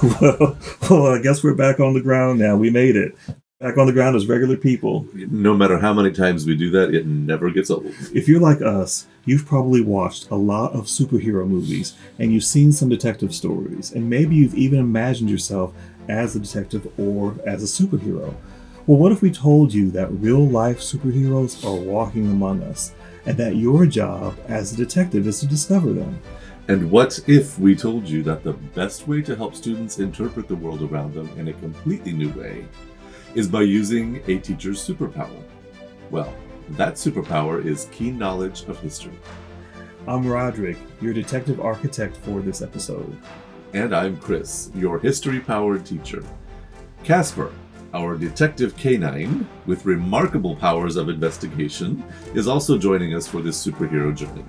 Well, I guess we're back on the ground now. We made it. Back on the ground as regular people. No matter how many times we do that, it never gets old. If you're like us, you've probably watched a lot of superhero movies, and you've seen some detective stories, and maybe you've even imagined yourself as a detective or as a superhero. Well, what if we told you that real-life superheroes are walking among us, and that your job as a detective is to discover them? And what if we told you that the best way to help students interpret the world around them in a completely new way is by using a teacher's superpower? Well, that superpower is keen knowledge of history. I'm Roderick, your detective architect for this episode. And I'm Chris, your history-powered teacher. Casper, our detective canine with remarkable powers of investigation, is also joining us for this superhero journey.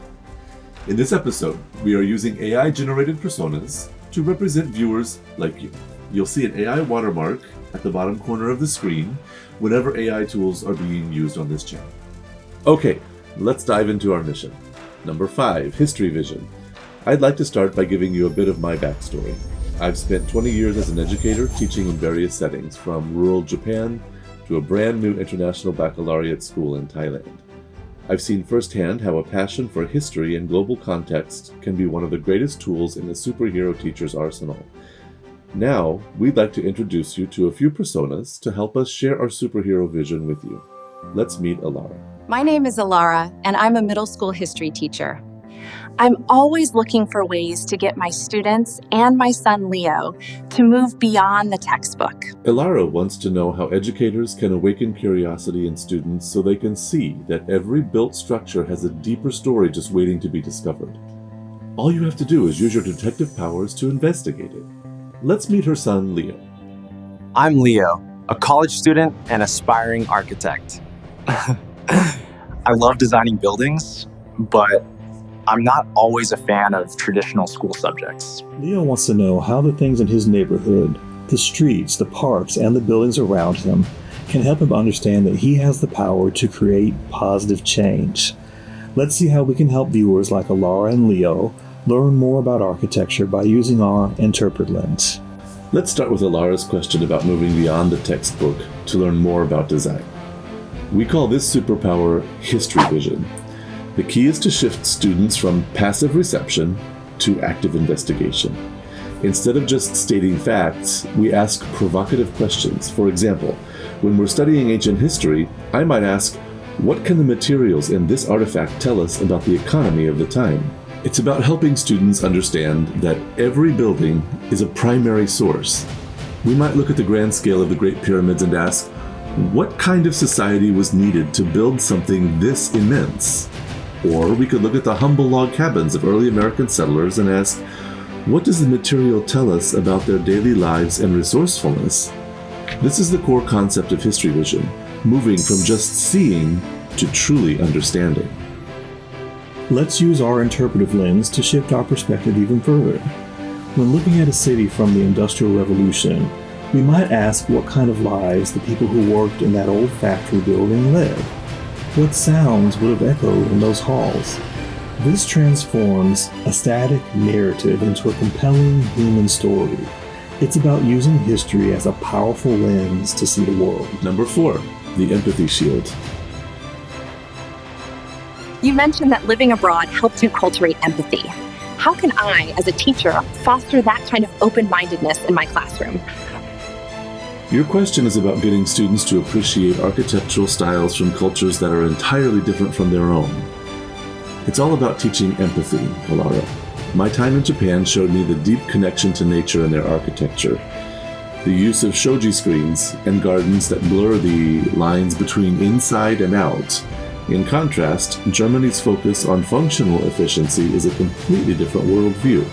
In this episode, we are using AI-generated personas to represent viewers like you. You'll see an AI watermark at the bottom corner of the screen whenever AI tools are being used on this channel. Okay, let's dive into our mission. Number 5, History Vision. I'd like to start by giving you a bit of my backstory. I've spent 20 years as an educator teaching in various settings, from rural Japan to a brand new international baccalaureate school in Thailand. I've seen firsthand how a passion for history and global context can be one of the greatest tools in a superhero teacher's arsenal. Now, we'd like to introduce you to a few personas to help us share our superhero vision with you. Let's meet Alara. My name is Alara, and I'm a middle school history teacher. I'm always looking for ways to get my students and my son Leo to move beyond the textbook. Alara wants to know how educators can awaken curiosity in students so they can see that every built structure has a deeper story just waiting to be discovered. All you have to do is use your detective powers to investigate it. Let's meet her son, Leo. I'm Leo, a college student and aspiring architect. I love designing buildings, but I'm not always a fan of traditional school subjects. Leo wants to know how the things in his neighborhood, the streets, the parks, and the buildings around him can help him understand that he has the power to create positive change. Let's see how we can help viewers like Alara and Leo learn more about architecture by using our Interpret lens. Let's start with Alara's question about moving beyond the textbook to learn more about design. We call this superpower History Vision. The key is to shift students from passive reception to active investigation. Instead of just stating facts, we ask provocative questions. For example, when we're studying ancient history, I might ask, what can the materials in this artifact tell us about the economy of the time? It's about helping students understand that every building is a primary source. We might look at the grand scale of the Great Pyramids and ask, what kind of society was needed to build something this immense? Or we could look at the humble log cabins of early American settlers and ask, what does the material tell us about their daily lives and resourcefulness? This is the core concept of History Vision, moving from just seeing to truly understanding. Let's use our interpretive lens to shift our perspective even further. When looking at a city from the Industrial Revolution, we might ask what kind of lives the people who worked in that old factory building led. What sounds would have echoed in those halls? This transforms a static narrative into a compelling human story. It's about using history as a powerful lens to see the world. Number 4, the empathy shield. You mentioned that living abroad helps you cultivate empathy. How can I, as a teacher, foster that kind of open-mindedness in my classroom? Your question is about getting students to appreciate architectural styles from cultures that are entirely different from their own. It's all about teaching empathy, Alara. My time in Japan showed me the deep connection to nature in their architecture. The use of shoji screens and gardens that blur the lines between inside and out. In contrast, Germany's focus on functional efficiency is a completely different worldview.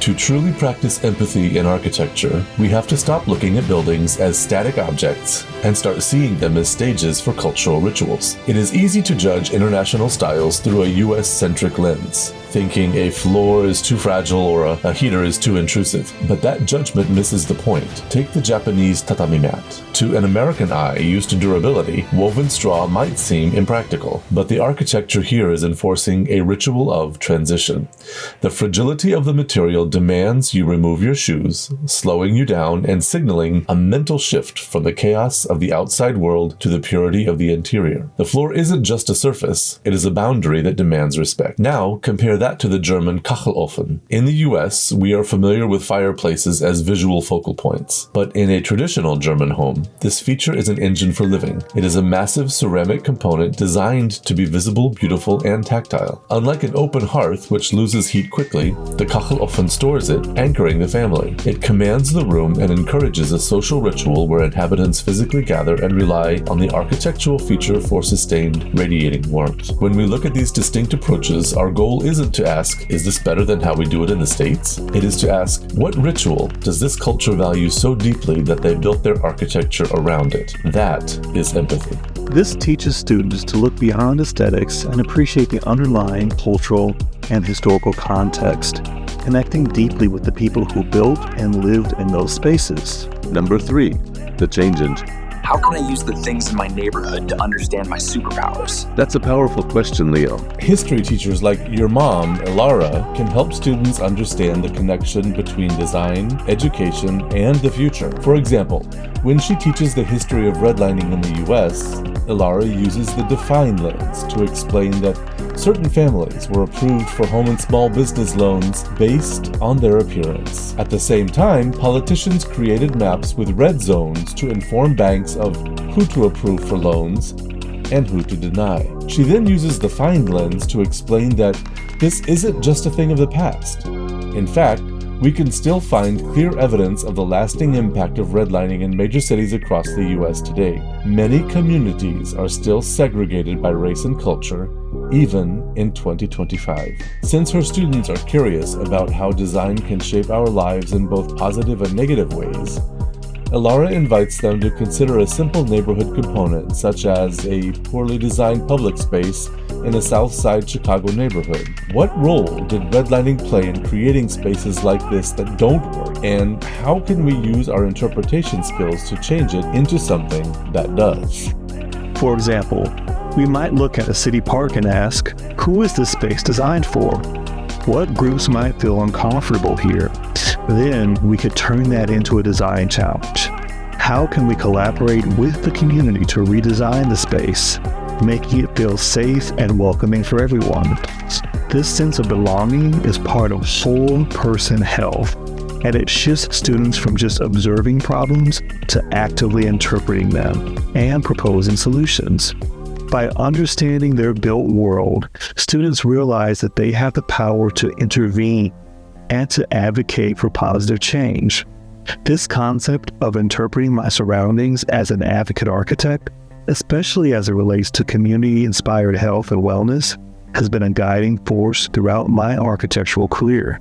To truly practice empathy in architecture, we have to stop looking at buildings as static objects and start seeing them as stages for cultural rituals. It is easy to judge international styles through a US-centric lens. thinking a floor is too fragile or a heater is too intrusive. But that judgment misses the point. Take the Japanese tatami mat. To an American eye used to durability, woven straw might seem impractical, but the architecture here is enforcing a ritual of transition. The fragility of the material demands you remove your shoes, slowing you down and signaling a mental shift from the chaos of the outside world to the purity of the interior. The floor isn't just a surface, it is a boundary that demands respect. Now, compare that to the German Kachelofen. In the US, we are familiar with fireplaces as visual focal points, but in a traditional German home, this feature is an engine for living. It is a massive ceramic component designed to be visible, beautiful, and tactile. Unlike an open hearth, which loses heat quickly, the Kachelofen stores it, anchoring the family. It commands the room and encourages a social ritual where inhabitants physically gather and rely on the architectural feature for sustained, radiating warmth. When we look at these distinct approaches, our goal isn't to ask, is this better than how we do it in the States? It is to ask, what ritual does this culture value so deeply that they built their architecture around it? That is empathy. This teaches students to look beyond aesthetics and appreciate the underlying cultural and historical context, connecting deeply with the people who built and lived in those spaces. Number 3, the change engine. How can I use the things in my neighborhood to understand my superpowers? That's a powerful question, Leo. History teachers like your mom, Lara, can help students understand the connection between design, education, and the future. For example, when she teaches the history of redlining in the US, Lara uses the define lens to explain that certain families were approved for home and small business loans based on their appearance. At the same time, politicians created maps with red zones to inform banks of who to approve for loans and who to deny. She then uses the find lens to explain that this isn't just a thing of the past. In fact, we can still find clear evidence of the lasting impact of redlining in major cities across the US today. Many communities are still segregated by race and culture, even in 2025. Since her students are curious about how design can shape our lives in both positive and negative ways, Lara invites them to consider a simple neighborhood component, such as a poorly designed public space in a South Side Chicago neighborhood. What role did redlining play in creating spaces like this that don't work? And how can we use our interpretation skills to change it into something that does? For example, we might look at a city park and ask, who is this space designed for? What groups might feel uncomfortable here? Then we could turn that into a design challenge. How can we collaborate with the community to redesign the space, making it feel safe and welcoming for everyone? This sense of belonging is part of whole person health, and it shifts students from just observing problems to actively interpreting them and proposing solutions. By understanding their built world, students realize that they have the power to intervene and to advocate for positive change. This concept of interpreting my surroundings as an advocate architect, especially as it relates to community-inspired health and wellness, has been a guiding force throughout my architectural career.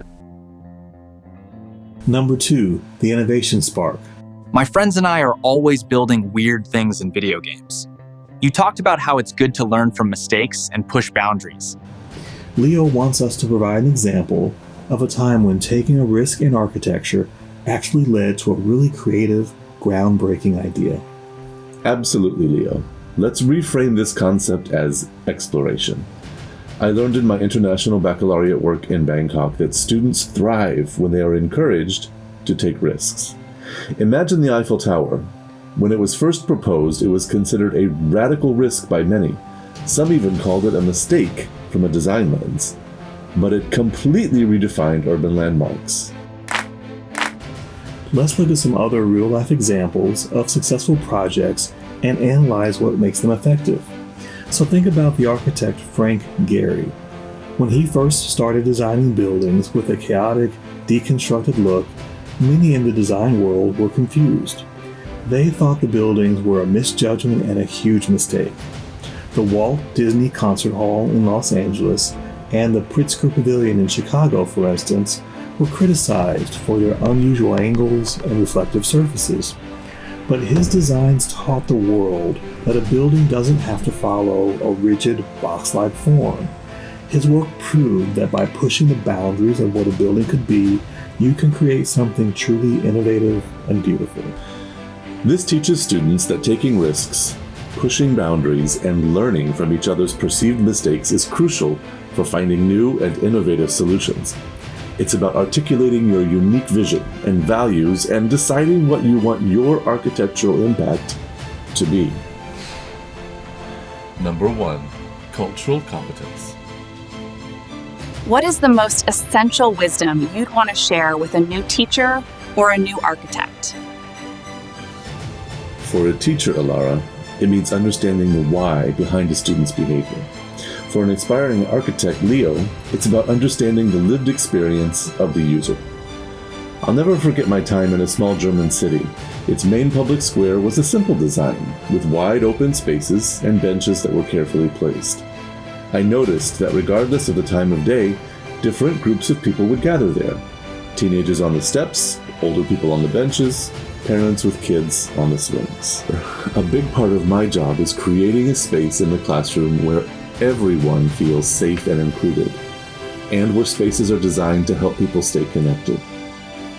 Number 2, the innovation spark. My friends and I are always building weird things in video games. You talked about how it's good to learn from mistakes and push boundaries. Leo wants us to provide an example of a time when taking a risk in architecture actually led to a really creative, groundbreaking idea. Absolutely, Leo. Let's reframe this concept as exploration. I learned in my international baccalaureate work in Bangkok that students thrive when they are encouraged to take risks. Imagine the Eiffel Tower. When it was first proposed, it was considered a radical risk by many. Some even called it a mistake from a design lens. But it completely redefined urban landmarks. Let's look at some other real-life examples of successful projects and analyze what makes them effective. So think about the architect Frank Gehry. When he first started designing buildings with a chaotic, deconstructed look, many in the design world were confused. They thought the buildings were a misjudgment and a huge mistake. The Walt Disney Concert Hall in Los Angeles and the Pritzker Pavilion in Chicago, for instance, were criticized for their unusual angles and reflective surfaces. But his designs taught the world that a building doesn't have to follow a rigid box-like form. His work proved that by pushing the boundaries of what a building could be, you can create something truly innovative and beautiful. This teaches students that taking risks, pushing boundaries, and learning from each other's perceived mistakes is crucial for finding new and innovative solutions. It's about articulating your unique vision and values and deciding what you want your architectural impact to be. Number 1. Cultural competence. What is the most essential wisdom you'd want to share with a new teacher or a new architect? For a teacher, Alara, it means understanding the why behind a student's behavior. For an aspiring architect, Leo, it's about understanding the lived experience of the user. I'll never forget my time in a small German city. Its main public square was a simple design, with wide open spaces and benches that were carefully placed. I noticed that regardless of the time of day, different groups of people would gather there. Teenagers on the steps, older people on the benches, parents with kids on the swings. A big part of my job is creating a space in the classroom where everyone feels safe and included, and where spaces are designed to help people stay connected.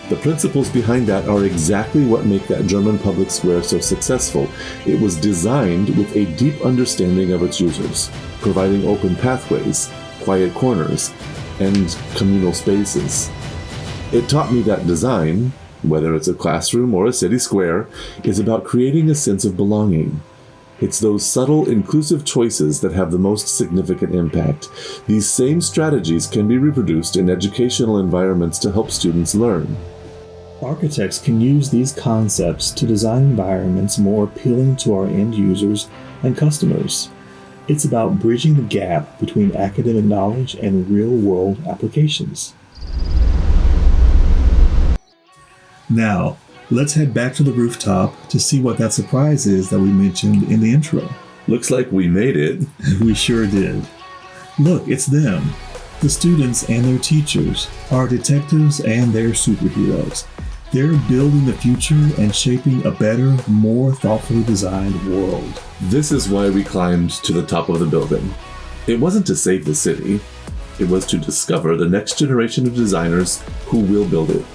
The principles behind that are exactly what make that German public square so successful. It was designed with a deep understanding of its users, providing open pathways, quiet corners, and communal spaces. It taught me that design, whether it's a classroom or a city square, is about creating a sense of belonging. It's those subtle, inclusive choices that have the most significant impact. These same strategies can be reproduced in educational environments to help students learn. Architects can use these concepts to design environments more appealing to our end users and customers. It's about bridging the gap between academic knowledge and real-world applications. Now, let's head back to the rooftop to see what that surprise is that we mentioned in the intro. Looks like we made it. We sure did. Look, it's them. The students and their teachers, our detectives and their superheroes. They're building the future and shaping a better, more thoughtfully designed world. This is why we climbed to the top of the building. It wasn't to save the city. It was to discover the next generation of designers who will build it,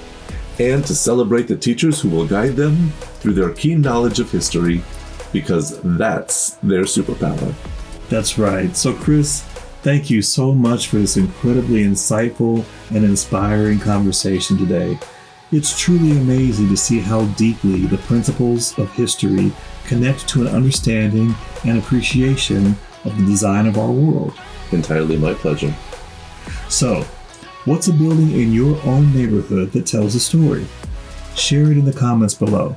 and to celebrate the teachers who will guide them through their keen knowledge of history, because that's their superpower. That's right. So Chris, thank you so much for this incredibly insightful and inspiring conversation today. It's truly amazing to see how deeply the principles of history connect to an understanding and appreciation of the design of our world. Entirely my pleasure. So, what's a building in your own neighborhood that tells a story? Share it in the comments below.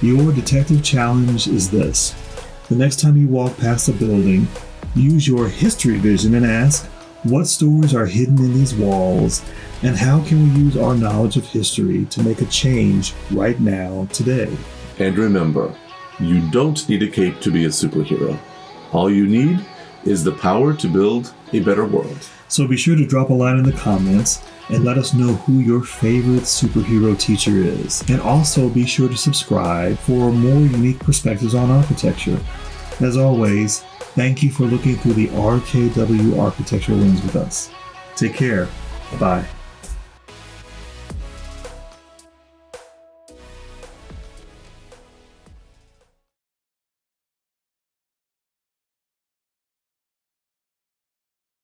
Your detective challenge is this. The next time you walk past a building, use your history vision and ask, what stories are hidden in these walls, and how can we use our knowledge of history to make a change right now, today? And remember, you don't need a cape to be a superhero. All you need is the power to build a better world. So be sure to drop a line in the comments and let us know who your favorite superhero teacher is. And also be sure to subscribe for more unique perspectives on architecture. As always, thank you for looking through the R.K.W. architectural lens with us. Take care. Bye.